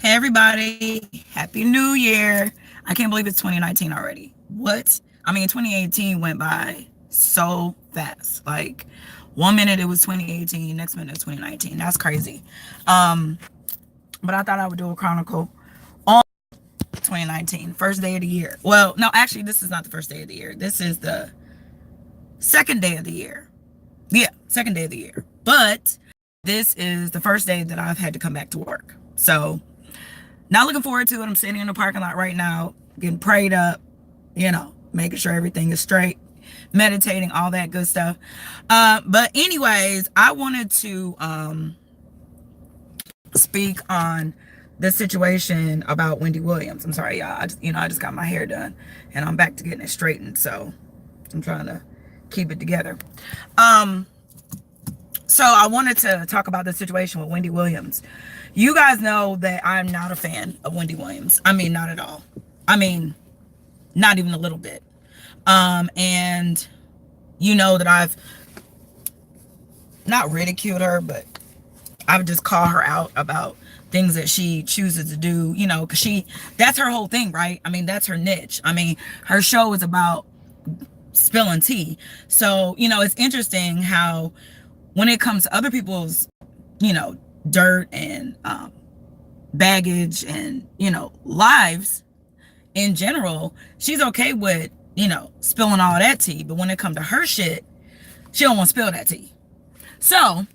Hey everybody, Happy New Year. I can't believe it's 2019 already. What? I mean, 2018 went by so fast. Like 1 minute it was 2018, next minute it's 2019. That's crazy. Um, but I thought I would do a chronicle on 2019, first day of the year. Well, no, actually this is not the first day of the year. This is the second day of the year. Yeah, second day of the year. But this is the first day that I've had to come back to work. So not looking forward to it. I'm sitting in the parking lot right now, getting prayed up, making sure everything is straight, meditating, all that good stuff. But anyways, I wanted to speak on the situation about Wendy Williams. I'm sorry, y'all. I just got my hair done and I'm back to getting it straightened. So I'm trying to keep it together. So I wanted to talk about the situation with Wendy Williams. You guys know that I'm not a fan of Wendy Williams. I mean, not at all. I mean, not even a little bit. And you know that I've not ridiculed her, but I would just call her out about things that she chooses to do, because that's her whole thing, right? I mean, that's her niche. I mean, her show is about spilling tea. So, it's interesting how when it comes to other people's, dirt and baggage and, lives in general, she's okay with, spilling all that tea. But when it comes to her shit, she don't want to spill that tea. So,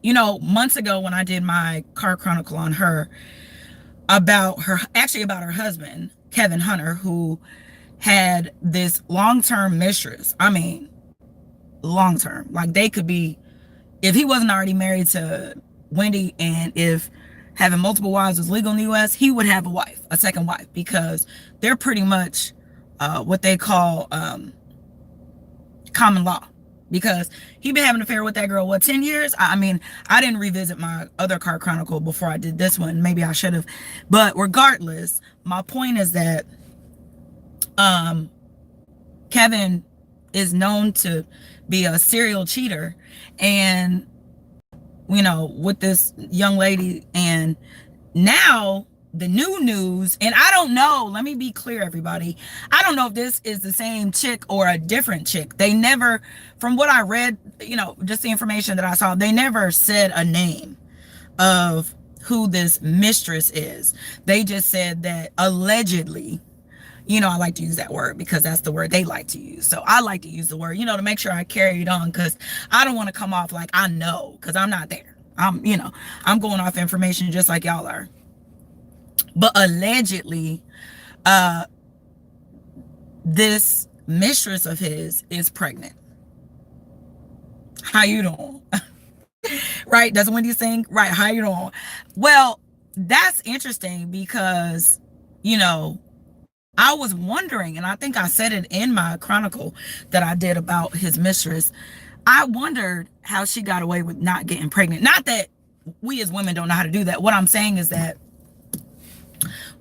months ago when I did my car chronicle on her, about her husband, Kevin Hunter, who had this long-term mistress. I mean, long-term. Like, they could be, if he wasn't already married to Wendy, and if having multiple wives was legal in the U.S., he would have a second wife, because they're pretty much what they call common law. Because he been having an affair with that girl, 10 years? I mean, I didn't revisit my other car chronicle before I did this one. Maybe I should have. But regardless, my point is that Kevin is known to be a serial cheater, and with this young lady. And now the new news, and I don't know, let me be clear, everybody, I don't know if this is the same chick or a different chick. They never, from what I read, just the information that I saw, they never said a name of who this mistress is. They just said that allegedly, I like to use that word because that's the word they like to use. So I like to use the word, to make sure I carry it on, because I don't want to come off like I know, because I'm not there. I'm going off information just like y'all are. But allegedly, this mistress of his is pregnant. How you doing? Right? That's Wendy sing? Right. How you doing? Well, that's interesting because, I was wondering, and I think I said it in my chronicle that I did about his mistress. I wondered how she got away with not getting pregnant. Not that we as women don't know how to do that. What I'm saying is that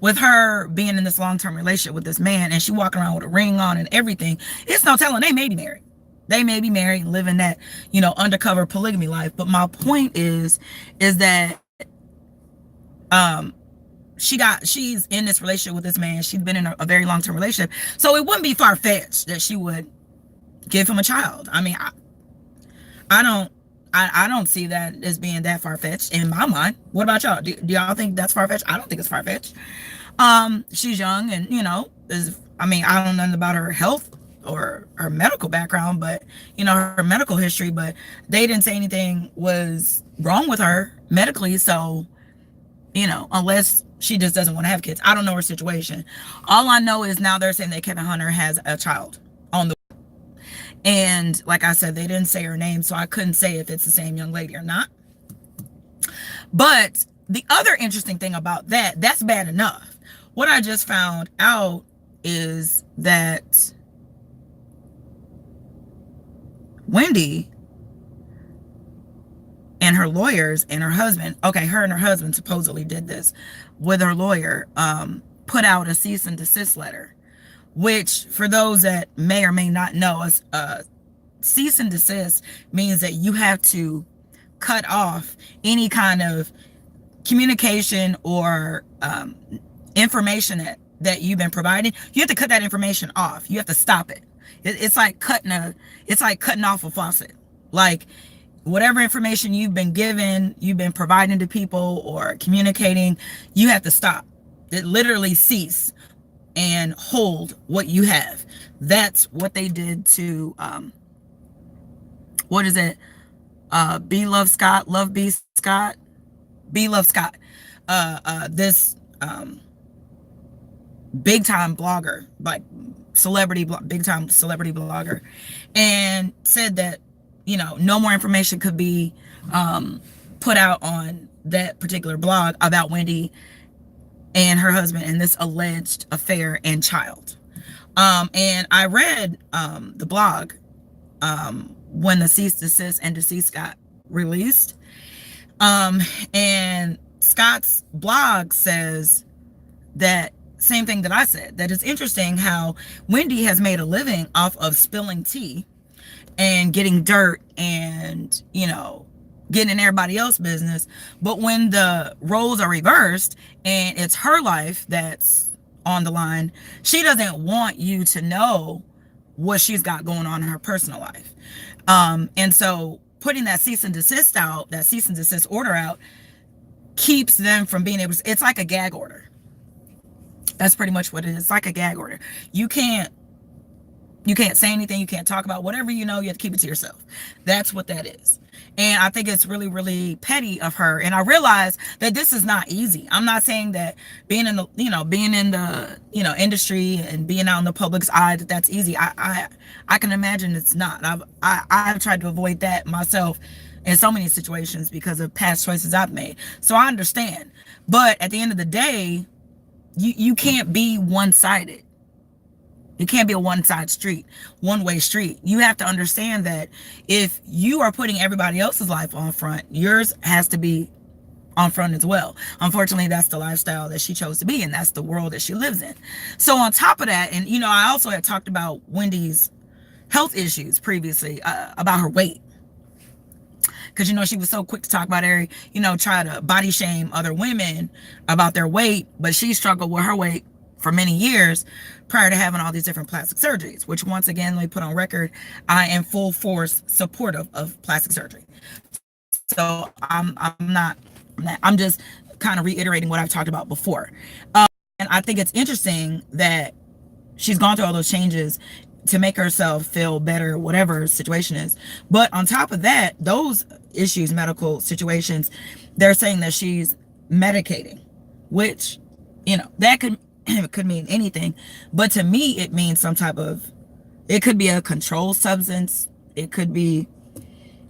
with her being in this long-term relationship with this man, and she walking around with a ring on and everything, it's no telling they may be married. They may be married and living that, undercover polygamy life. But my point is that she's in this relationship with this man. She's been in a very long-term relationship. So it wouldn't be far-fetched that she would give him a child. I mean, I don't see that as being that far-fetched in my mind. What about y'all? Do y'all think that's far-fetched? I don't think it's far-fetched. She's young, and I don't know nothing about her health or her medical background, but her medical history, but they didn't say anything was wrong with her medically. So unless she just doesn't want to have kids. I don't know her situation. All I know is now they're saying that Kevin Hunter has a child on the way. And like I said, they didn't say her name, so I couldn't say if it's the same young lady or not. But the other interesting thing about that's bad enough. What I just found out is that Wendy and her lawyers and her husband, her and her husband supposedly did this with her lawyer, put out a cease and desist letter, which, for those that may or may not know, cease and desist means that you have to cut off any kind of communication or information that you've been providing, you have to cut that information off. You have to stop it. It's like cutting off a faucet. Like, whatever information you've been given, you've been providing to people or communicating, you have to stop. It literally cease and hold what you have. That's what they did to what is it? B Love Scott, Love B Scott, B Love Scott. This big time blogger, like big time celebrity blogger, and said that, you know, no more information could be put out on that particular blog about Wendy and her husband and this alleged affair and child. And I read the blog when the cease, desist, and desist got released. And Scott's blog says that same thing that I said, that it's interesting how Wendy has made a living off of spilling tea and getting dirt and, you know, getting in everybody else's business. But when the roles are reversed and it's her life that's on the line, she doesn't want you to know what she's got going on in her personal life. And so putting that cease and desist out, that cease and desist order out, keeps them from being able to, it's like a gag order. That's pretty much what it is. It's like a gag order. You can't say anything. You can't talk about whatever you know. You have to keep it to yourself. That's what that is. And I think it's really, really petty of her. And I realize that this is not easy. I'm not saying that being in the industry and being out in the public's eye, that's easy. I can imagine it's not. I've tried to avoid that myself in so many situations because of past choices I've made. So I understand. But at the end of the day, you can't be one-sided. It can't be a one-way street. You have to understand that if you are putting everybody else's life on front, yours has to be on front as well. Unfortunately, that's the lifestyle that she chose to be in. That's the world that she lives in. So on top of that, and, you know, I also had talked about Wendy's health issues previously, about her weight. Because, you know, she was so quick to talk about try to body shame other women about their weight. But she struggled with her weight for many years prior to having all these different plastic surgeries, which, once again, let me put on record, I am full force supportive of plastic surgery. So I'm just kind of reiterating what I've talked about before. And I think it's interesting that she's gone through all those changes to make herself feel better, whatever situation is. But on top of that, those issues, medical situations, they're saying that she's medicating, which, you know, that could mean anything. But to me, it means it could be a controlled substance. It could be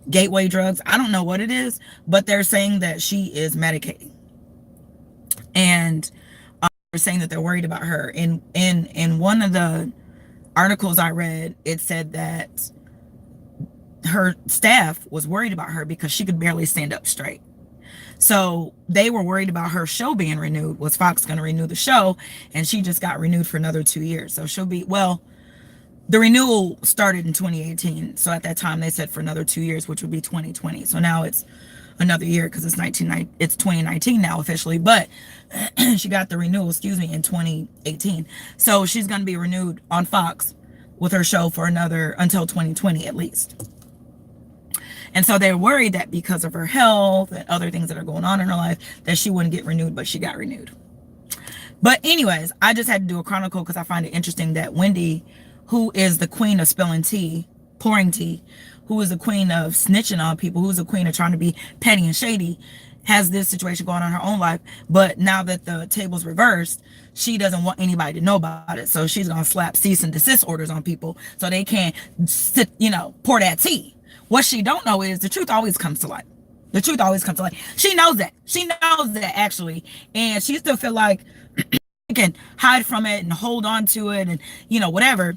gateway drugs. I don't know what it is, but they're saying that she is medicating. And they're saying that they're worried about her. In one of the articles I read, it said that her staff was worried about her because she could barely stand up straight. So they were worried about her show being renewed. Was Fox going to renew the show? And she just got renewed for another 2 years. So the renewal started in 2018. So at that time they said for another 2 years, which would be 2020. So now it's another year because it's 2019 now officially, but she got the renewal, in 2018. So she's going to be renewed on Fox with her show for until 2020 at least. And so they're worried that because of her health and other things that are going on in her life, that she wouldn't get renewed, but she got renewed. But anyways, I just had to do a chronicle because I find it interesting that Wendy, who is the queen of spilling tea, pouring tea, who is the queen of snitching on people, who's the queen of trying to be petty and shady, has this situation going on in her own life. But now that the table's reversed, she doesn't want anybody to know about it. So she's going to slap cease and desist orders on people so they can't pour that tea. What she don't know is the truth always comes to light. The truth always comes to light. She knows that. She knows that, actually. And she still feel like she can hide from it and hold on to it and, whatever.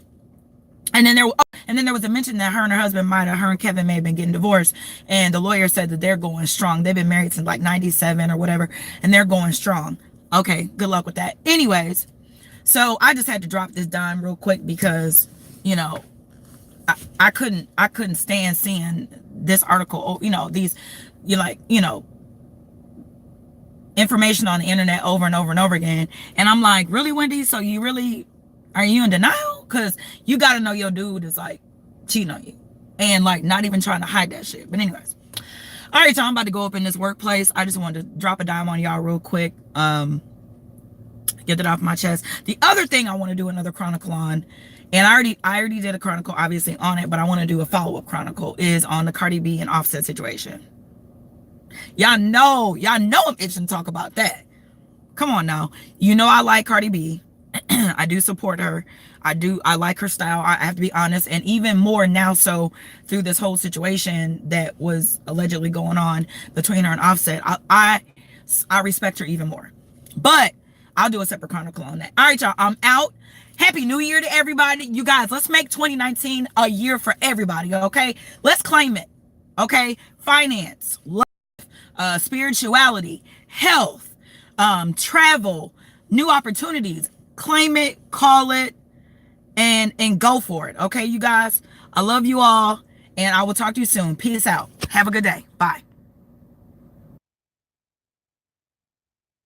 And then there was a mention that her and Kevin may have been getting divorced. And the lawyer said that they're going strong. They've been married since like 97 or whatever. And they're going strong. Okay, good luck with that. Anyways, so I just had to drop this dime real quick because, I couldn't stand seeing this article, information on the internet over and over and over again. And I'm like, really, Wendy? So you really, are you in denial? Because you got to know your dude is like cheating on you and like not even trying to hide that shit. But anyways, all right, y'all, I'm about to go up in this workplace. I just wanted to drop a dime on y'all real quick. Get that off my chest. The other thing I want to do another chronicle on, and I already did a chronicle obviously on it, but I want to do a follow-up chronicle, is on the Cardi B and Offset situation. Y'all know I'm itching to talk about that. Come on now. You know I like Cardi B. I do support her. I like her style. I have to be honest. And even more now so through this whole situation that was allegedly going on between her and Offset. I respect her even more. But I'll do a separate chronicle on that. All right, y'all. I'm out. Happy New Year to everybody. You guys, let's make 2019 a year for everybody, okay? Let's claim it, okay? Finance, love, spirituality, health, travel, new opportunities. Claim it, call it, and go for it, okay, you guys? I love you all, and I will talk to you soon. Peace out. Have a good day. Bye.